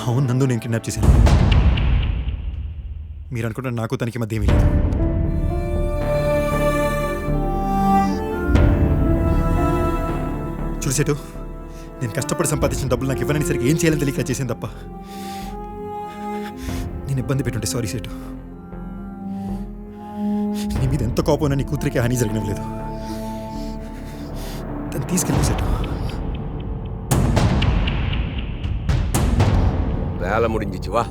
అవును నందు, నేను కిడ్నాప్ చేశాను. మీరు అనుకుంటే నాకు తనకి మధ్య ఏమీ లేదు. చూసేటు, నేను కష్టపడి సంపాదించిన డబ్బులు నాకు ఇవ్వనని సరికి ఏం చేయాలని తెలియక చేసింది తప్ప నేను ఇబ్బంది పెట్టుంటే సారీ సేటు. నీ మీద ఎంత కోపం నీ కూతురికి హాని జరగడం లేదు. తను తీసుకెళ్ళి సేటు. వేళ ముడించి వా.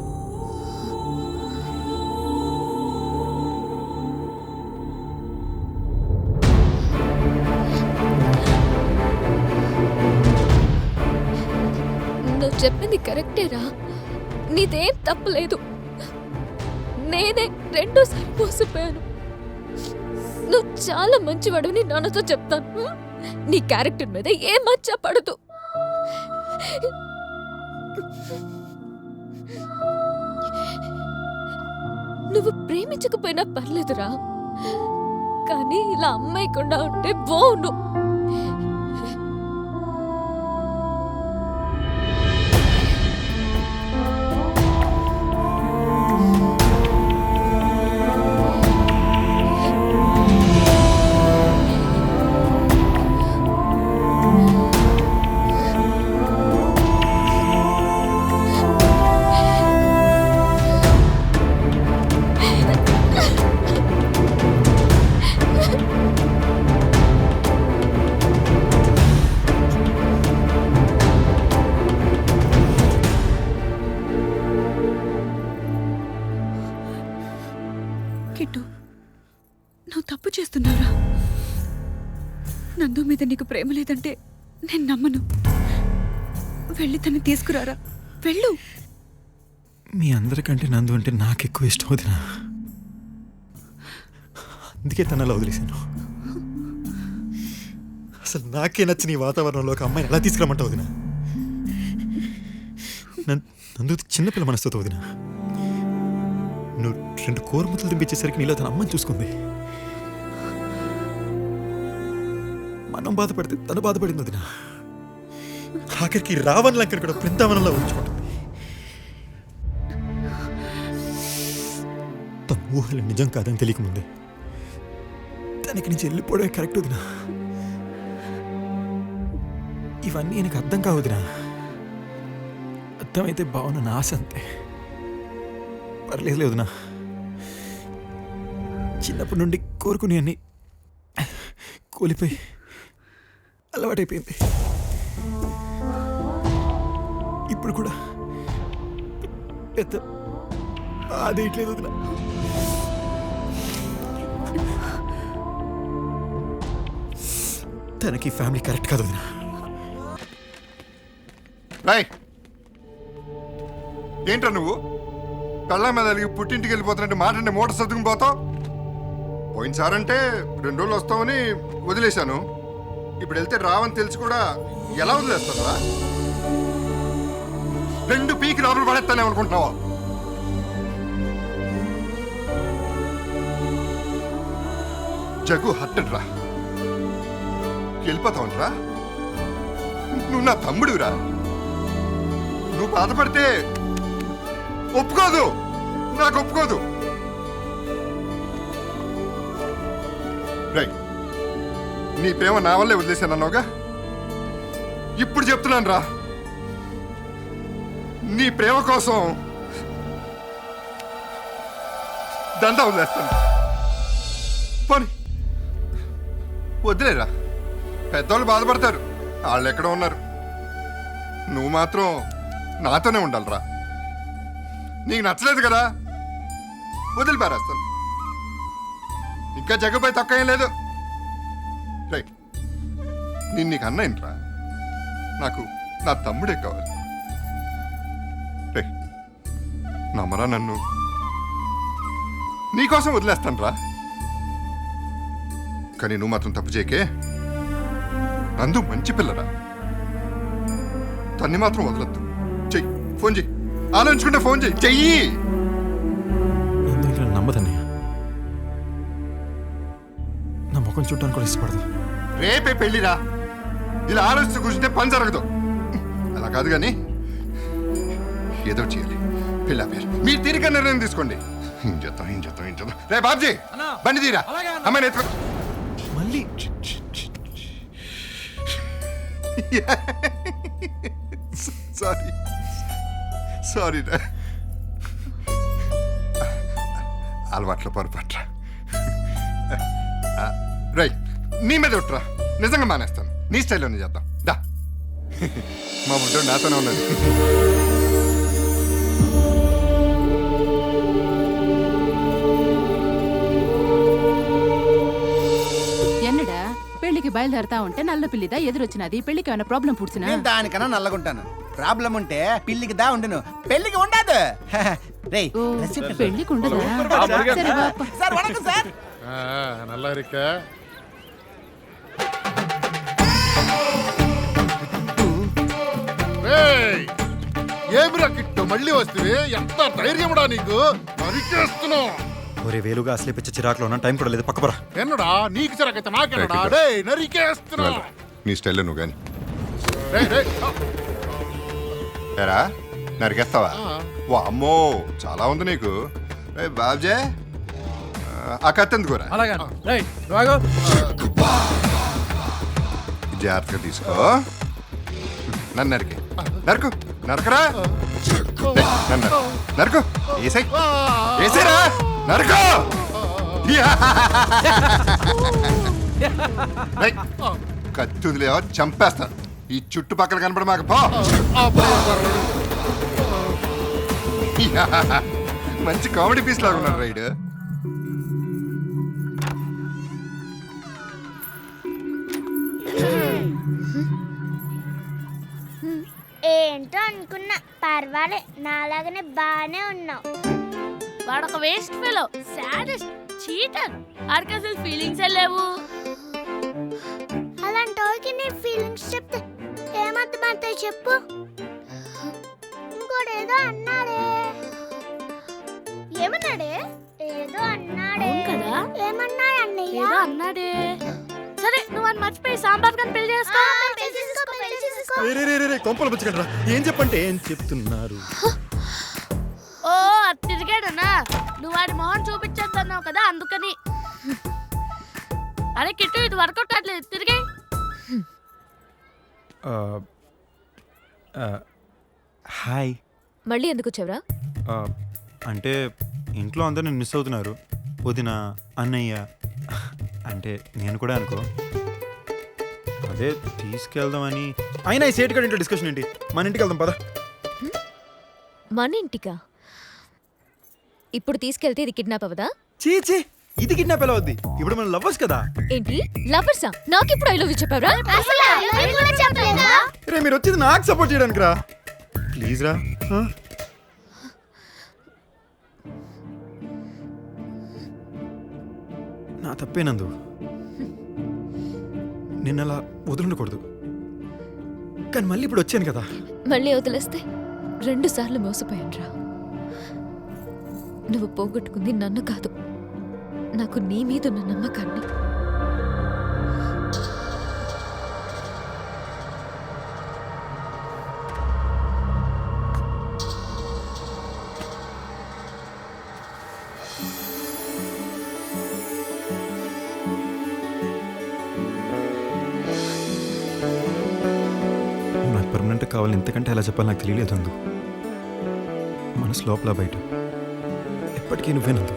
నువ్వు చెప్పింది కరెక్టేరా, నీదేం తప్పులేదు. నేనే రెండోసారి మోసపోయాను. నువ్వు చాలా మంచివాడుని నాన్నతో చెప్తాను. నీ క్యారెక్టర్ మీద ఏ మచ్చ పడదు. నువ్వు ప్రేమించకపోయినా పర్లేదురా, కానీ ఇలా అమ్మాయికుండా ఉంటే బావును. కిట్టు, నువ్వు తప్పు చేస్తున్నారా? నందు మీద నీకు ప్రేమ లేదంటే నేను నమ్మను. వెళ్ళి తను తీసుకురారా, వెళ్ళు. మీ అందరికంటే నందు అంటే నాకు ఎక్కువ ఇష్టం వదినా. అందుకే తనలా వదిలేశాను. అసలు నాకే నచ్చిన ఈ వాతావరణంలో ఒక అమ్మాయిని ఎలా తీసుకురమ్మంటావు వదినా? నందు చిన్నపిల్ల మనసుతో వదినా. నువ్వు 2 కోరముతలు దింపించేసరికి నీలో తన అమ్మని చూసుకుంది. మనం బాధపడితే తను బాధపడింది వదినా. ఆఖరికి రావణ్ లంకర్ కూడా బృందావనంలో ఉంచుకుంటుంది. తన ఊహలు నిజం కాదని తెలియకముందే తనకి నుంచి వెళ్ళిపోవడమే కరెక్ట్ వదినా. ఇవన్నీ నాకు అర్థం కావు వదినా. అర్థమైతే బాగున్న ఆశ అంతే. పర్లేదు వదినా. చిన్నప్పటి నుండి కోరుకుని అన్ని కూలిపోయి అలవాటైపోయింది. ఇప్పుడు కూడా పెద్ద అదేయట్లేదు వదినా. తనకి ఫ్యామిలీ కరెక్ట్ కాదు వదినా. ఏంట్రా నువ్వు కళ్ళ మీద అలిగి పుట్టింటికి వెళ్ళిపోతున్నట్టు మాటంటే మూట సర్దుకుని పోతావు. పోయినసారంటే 2 రోజులు వస్తామని వదిలేశాను. ఇప్పుడు వెళ్తే రావని తెలిసి కూడా ఎలా వదిలేస్తారా? 2 పీకి లోపల పడేస్తానే అనుకుంటున్నావా? జగ్గు హట్టడ్రా, వెళ్ళిపోతావునరా? నువ్వు నా తమ్ముడురా. నువ్వు బాధపడితే ఒప్పుకోదు, నాకు ఒప్పుకోదు. రై, నీ ప్రేమ నా వల్లే వదిలేశాను అన్నావుగా, ఇప్పుడు చెప్తున్నాను రా, నీ ప్రేమ కోసం దందా వదిలేస్తాను. పోనీ వదిలేరా, పెద్దవాళ్ళు బాధపడతారు, వాళ్ళు ఎక్కడ ఉన్నారు. నువ్వు మాత్రం నాతోనే ఉండాలిరా. నీకు నచ్చలేదు కదా, వదిలిపారేస్తాను. ఇంకా జగ్గుపై తక్కువ ఏం లేదు. రైట్, నేను నీకు అన్నయ్యరా, నాకు నా తమ్ముడే కావాలి. రైట్, నమ్మరా నన్ను, నీకోసం వదిలేస్తాను రా. కానీ నువ్వు మాత్రం తప్పు చేయకే. నందు మంచి పిల్లరా, తన్ని మాత్రం వదలొద్దు. చెయ్యి, ఫోన్ చెయ్యి, ఆలోచించుకుంటే ఫోన్ చెయ్యి. నమ్మదన్నయ్య, నా ముఖం చూడడానికి కూడా ఇష్టపడదు. రేపే పెళ్ళిరా, ఇలా ఆలోచిస్తూ కూర్చుంటే పని జరగదు. అలా కాదు కానీ ఏదో ఒకటి చేయాలి. పెళ్ళి ఆపేయాలి. మీరు తీరిక నిర్ణయం తీసుకోండి. ఏం చేద్దాం. రే బాబ్జీ, బండి తీరా. అమ్మాయి ఎత్తుకో. మళ్ళీ సారీ రా. అలవాట్ల పొరపాట్రా. రైట్, నీ మీద ఉట్రా. నిజంగా మానేస్తాను. నీ స్టైల్లోనే చేద్దాం. దా, మా బుడ్డోడు నాతోనే ఉన్నది. ఎన్నడా పెళ్లికి బయలుదేరతా ఉంటే నల్ల పిల్లిదా ఎదురొచ్చినది. పెళ్లికి ఏమైనా ప్రాబ్లం పుడిచినా? నేను దానికన్నా నల్లగుంటాను. ప్రాబ్లం ఉంటే పిల్లికి దా ఉండును, పెళ్లికి ఉండదు. రేయ్, ఓ, డ్రెస్ ఇప్పి. పెళ్లికి ఉండదా? సరే బాప్ప. Sir vanakkam sir. நல்லா இருக்க ఏమిరా కిట్టు మళ్ళీ వస్తే ఎంత ధైర్యముడా నీకు? నరికేస్తున్నావు. ఒరే వేలుగా అసలే పిచ్చ చిరాకులో ఉన్న టైం కూడా లేదు. పక్కపరా. ఎన్నడా నీకు చిరకైతే నాకెన్నడా? డే నరికేస్తున్నావు. నీ స్టైల్లో నువ్వు కానీ రేయ్, రేయ్. ఏరా, నరికేస్తావా? అమ్మో, చాలా ఉంది నీకు. రే బాబ్జే, ఆ కత్తెందుకురా? జాగ్రత్తగా తీసుకో. నన్ను నరకు నరకరా. నన్ను నరకు. ఏసైరా నరకు. కత్తుదిలే, చంపేస్తా. ఈ చుట్టుపక్కల కనపడ మాకు పో. మంచి కామెడీ పీస్ లాగా ఉన్నారు రైడ్. ఏంటో అనుకున్నా, పర్వాలే, నాలాగనే బానే ఉన్నావు. వాడొక వేస్ట్ ఫెలో, సాడెస్ట్, చీటర్. ఆడికి అసలు ఫీలింగ్స్ లేవు. అలాంటి వాళ్ళకి నీ ఫీలింగ్స్ చెప్తే ఏమర్థమవుతాయి చెప్పు? ఇంకోటేదో అన్నాడే. ఏమన్నాడే? ఏదో అన్నాడే కదా? ఏమన్నాడు అన్నయ్య? ఏదో అన్నాడే. సరే, నువ్వు అని మర్చిపోయి సాంబార్ కానీ పెళ్లి చేసుకో. కొంపలు పుచ్చగలరా? ఏం చెప్పంటే ఏం చెప్తున్నారు? ఓ, అది తిరిగాడనా? నువ్వు వాడి మొహం చూపించొద్దన్నావు కదా, అందుకని. అరే కిట్టు, ఇది వర్కౌట్ కావట్లేదు, తిరిగే. హాయ్. మళ్ళీ ఎందుకు వచ్చావురా? అంటే ఇంట్లో అందరూ నేను మిస్ అవుతున్నారు. వదిన, అన్నయ్య, అంటే నేను కూడా అనుకో. అదే తీసుకెళ్దామని. అయినా ఈ సేట్ గడి ఇంట్లో డిస్కషన్ ఏంటి? మన ఇంటికి వెళ్దాం పద. మన ఇంటికా? ఇప్పుడు తీసుకెళ్తే ఇది కిడ్నాప్ అవ్వదా? చీ, ఇది కిడ్నాప్ ఎలా అవుద్ది? ఇప్పుడు మనం లవ్వర్స్ కదా. ఏంటి లవర్సా? నాకిప్పుడు ఐ లవ్ యూ చెప్పావురా? రే, మీరు వచ్చేది నాకు సపోర్ట్ చేయడానికి రా. ప్లీజ్ రా. నా తప్పేనందు. నిన్న అలా వదులుండకూడదు. కానీ మళ్ళీ ఇప్పుడు వచ్చాను కదా. మళ్ళీ వదిలేస్తే 2 సార్లు మోసపోయానురా. నువ్వు పోగొట్టుకుంది నన్ను కాదు, నాకు నీ మీద ఉన్న నమ్మకాన్ని. నాకు పర్మనెంట్ కావాలి. ఎంతకంటే అలా చెప్పాలి నాకు తెలియలేదు అందు. మనసు లోపల బయట ఎప్పటికీ నువ్వేనందు.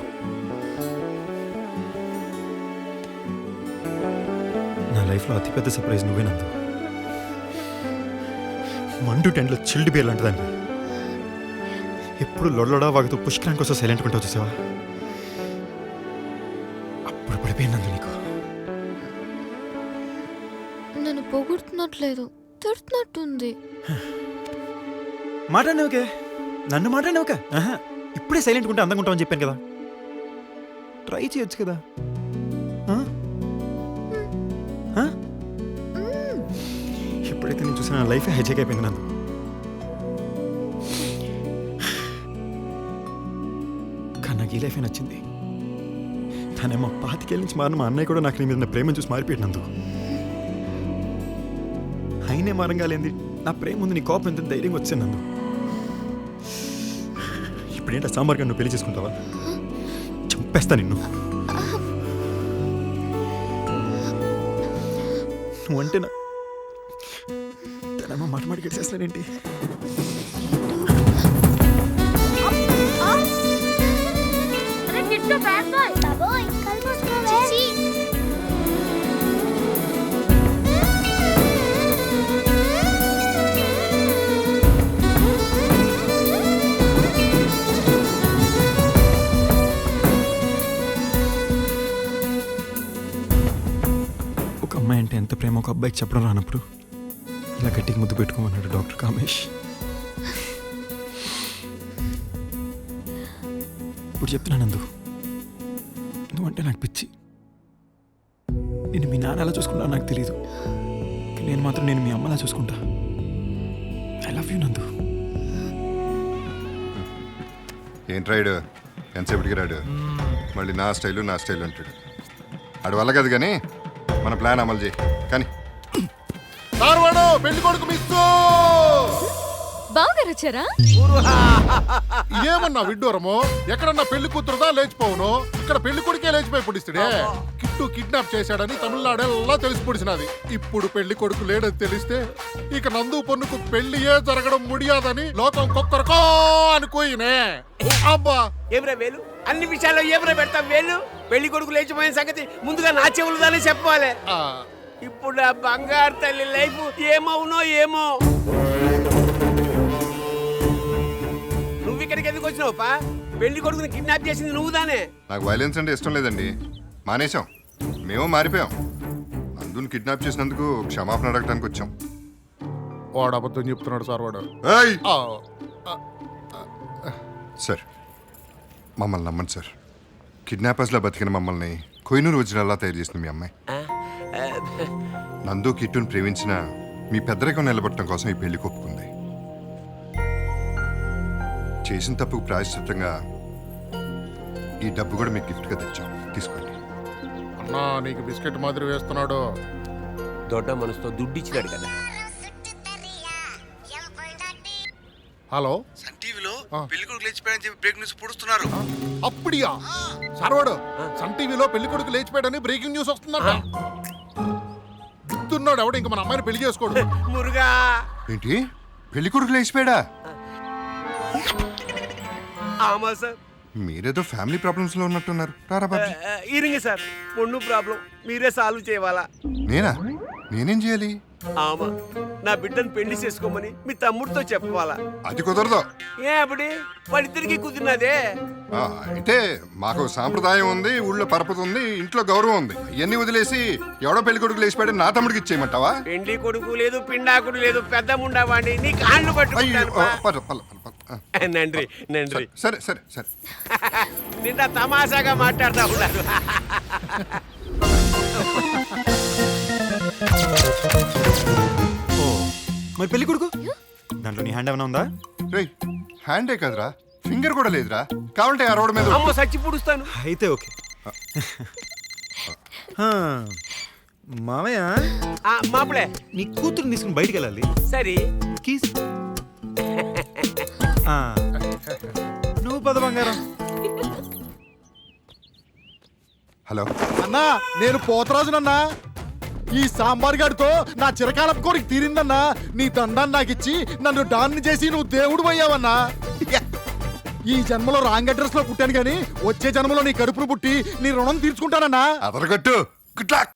నా లైఫ్లో అతిపెద్ద సర్ప్రైజ్ నువ్వేనందు. మండు టెంట్లో చిల్డ్ బీర్ లాంటిదాన్ని. ఎప్పుడు లొడలొడా వాగుతూ పుష్కరానికి కోసం సైలెంట్ ఉంటావు చూసావా? అప్పుడు పడిపోయినందు నీకు. నన్ను పొగుడుతున్నట్లేదు, తిడుతున్నట్టుంది. మాట్లాడినవుకే, నన్ను మాట్లాడినవుక. ఇప్పుడే సైలెంట్ ఉంటే అందంగా ఉంటామని చెప్పాను కదా. ట్రై చేయొచ్చు కదా. ఎప్పుడైతే నేను చూసిన నా లైఫ్ హైజాక్ అయిపోయింది నందు. కానీ నాకు ఈ లైఫే నచ్చింది. తనేమో 25 ఏళ్ళ నుంచి మారిన మా అన్నయ్య కూడా నాకు నీ మీద ఉన్న ప్రేమను చూసి మారిపోయాడు నందు. అయినే మారంగా లేంది నా ప్రేమ ముందు నీ కోపం ఎంత ధైర్యంగా వచ్చాను నందు. ఇప్పుడు ఏంటో సాంబార్ గారు నువ్వు పెళ్లి చేసుకుంటావా? చంపేస్తా నిన్ను. నువ్వంటే నా తనమ్మ మాట మాటికి చేస్తానేంటి? అరే కిట్టు బ్యాడ్ బాయ్. బాబోయ్ కళ్ళు మూసుకోవే. ఒక అమ్మాయి అంటే ఎంత ప్రేమ ఒక అబ్బాయికి చెప్పడం రానప్పుడు ఇలా గట్టికి ముద్దు పెట్టుకోమన్నాడు డాక్టర్ కామేష్. ఇప్పుడు చెప్తున్నాను అందుకు, నువ్వంటే నాకు పిచ్చి. నేను మీ నాన్న ఎలా చూసుకుంటానో నాకు తెలీదు, నేను మాత్రం నేను మీ అమ్మలా చూసుకుంటా. ఐ లవ్ యూ నందు. ఏంట్రాయుడు ఎంతసేపటికి రాడు? మళ్ళీ నా స్టైలు అంటాడు. ఆడు వల్ల కదా కానీ మన ప్లాన్ అమలు చేయి కానీ. సార్వాడు పెళ్లి కొడుకు మిస్ బావగారు వచ్చారా? ఏమన్నా విడ్డూరము? ఎక్కడన్నా పెళ్లి కూతురుదా లేచిపోవును, ఇక్కడ పెళ్లి కొడుకే లేచిపోయి పొడిస్తాడే. కిట్టు కిడ్నాప్ చేశాడని తమిళనాడెల్లా తెలిసి పొడిచినది. ఇప్పుడు పెళ్లి కొడుకు లేడని తెలిస్తే ఇక నందు పొన్నుకు పెళ్లియే జరగడం ముడియాదని లోకం కొక్కరకో అనుకోయినే. అబ్బా ఏమ్రా వేలు, అన్ని విషయాల్లో ఏమ్రా పెడతాం వేలు? పెళ్లి కొడుకు లేచిపోయిన సంగతి ముందుగా నా చెవులుదానే చెప్పాలి. ఆ, ఇప్పుడు ఆ బంగారు తల్లి లైఫ్ ఏమవునో ఏమో. నువ్వు ఇక్కడికి ఎందుకు వచ్చినావు పా? పెళ్లి కొడుకుని కిడ్నాప్ చేసింది నువ్వుదానే. నాకు వైలెన్స్ అంటే ఇష్టం లేదండి, మానేశాం. మేము మారిపోయాం. నందుని కిడ్నాప్ చేసినందుకు క్షమాపణ అడగటానికి వచ్చాం. వాడు అబద్ధం చెప్తున్నాడు సార్ వాడు. ఏయ్! ఆ, సార్ మమ్మల్ని నమ్మండి సార్. కిడ్నాపర్స్లా బతికిన మమ్మల్ని కొయినూరు వజ్రాల్లా తయారు చేసిన మీ అమ్మాయి. నందు కిట్టుని ప్రేమించిన మీ పెద్దరికం నిలబెట్టడం కోసం ఈ పెళ్లి ఒప్పుకుంది. చేసిన తప్పుకు ప్రాయశ్చిత్తంగా ఈ డబ్బు కూడా మీకు గిఫ్ట్గా తెచ్చాం, తీసుకోండి. అన్నా నీకు బిస్కెట్ మాదిరి వేస్తున్నాడు. దొడ్డ మనసుతో దుడ్డు ఇచ్చినాడు కదా. హలో టీవీలో ఆ. పెళ్లి కొడుకు లేచిపోయాడని చెప్పి బ్రేక్ న్యూస్ పుడుస్తున్నారు. అప్పుడియా సర్వాడు సన్ టీవీలో పెళ్లి కొడుకు లేచిపోయాడని బ్రేకింగ్ న్యూస్ వస్తుందంట. గుర్తున్నాడు ఎవడు ఇంక మన అమ్మాయిని పెళ్లి చేసుకోడు. మురుగా ఏంటి పెళ్లి కొడుకు లేచిపోయాడా? ఆమా సార్. మీరేదో ఫ్యామిలీ ప్రాబ్లమ్స్ లో ఉన్నట్టున్నారు. రారా బాబు. ఇరింగ సార్, పొన్ను ప్రాబ్లం మీరే సాల్వ్ చేయవాలా? నేనేం చేయాలి? ఆమా, నా బిడ్డను పెళ్లి చేసుకోమని మీ తమ్ముడితో చెప్పవాలా? అది కుదరదు. ఏ అప్పుడు వాళ్ళిద్దరికి కుదిరినదే. అయితే మాకు సాంప్రదాయం ఉంది, ఊళ్ళో పరపతి ఉంది, ఇంట్లో గౌరవం ఉంది. ఇవన్నీ వదిలేసి ఎవడో పెళ్లి కొడుకు లేచిపోయాడు నా తమ్ముడికి ఇచ్చేయమంటావా? పెండి కొడుకు లేదు, పిండాకుడు లేదు, పెద్ద ముండావాడిని నీ కాళ్ళు పట్టుకుంటాను. నండ్రి నండ్రి. సరే సరే సరే. నిన్న తమాషాగా మాట్లాడుతా ఉన్నారు. ఓ మరి పెళ్లి కొడుకు దాంట్లో నీ హ్యాండ్ ఏమైనా ఉందా? రేయ్, హ్యాండే కదరా, ఫింగర్ కూడా లేదురా. కావాలంటే ఆ రోడ్డు మీద అమ్మ సచ్చి పుడుస్తాను. అయితే ఓకే. మామయ్య మామూలే. నీ కూతురుని తీసుకుని బయటికి వెళ్ళాలి. సరే కీస్. నువ్వు పద బంగారం. హలో అన్నా నేను పోతరాజునన్నా. ఈ సాంబార్ గాడితో నా చిరకాల కోరిక తీరిందన్నా. నీ దండాన్ని నాకు ఇచ్చి నన్ను డాన్ని చేసి నువ్వు దేవుడు అయ్యావన్నా. ఈ జన్మలో రాంగ్ అడ్రస్ లో పుట్టాను గాని వచ్చే జన్మలో నీ కడుపును పుట్టి నీ రుణం తీర్చుకుంటానన్నా. అదరగట్టు. Good luck.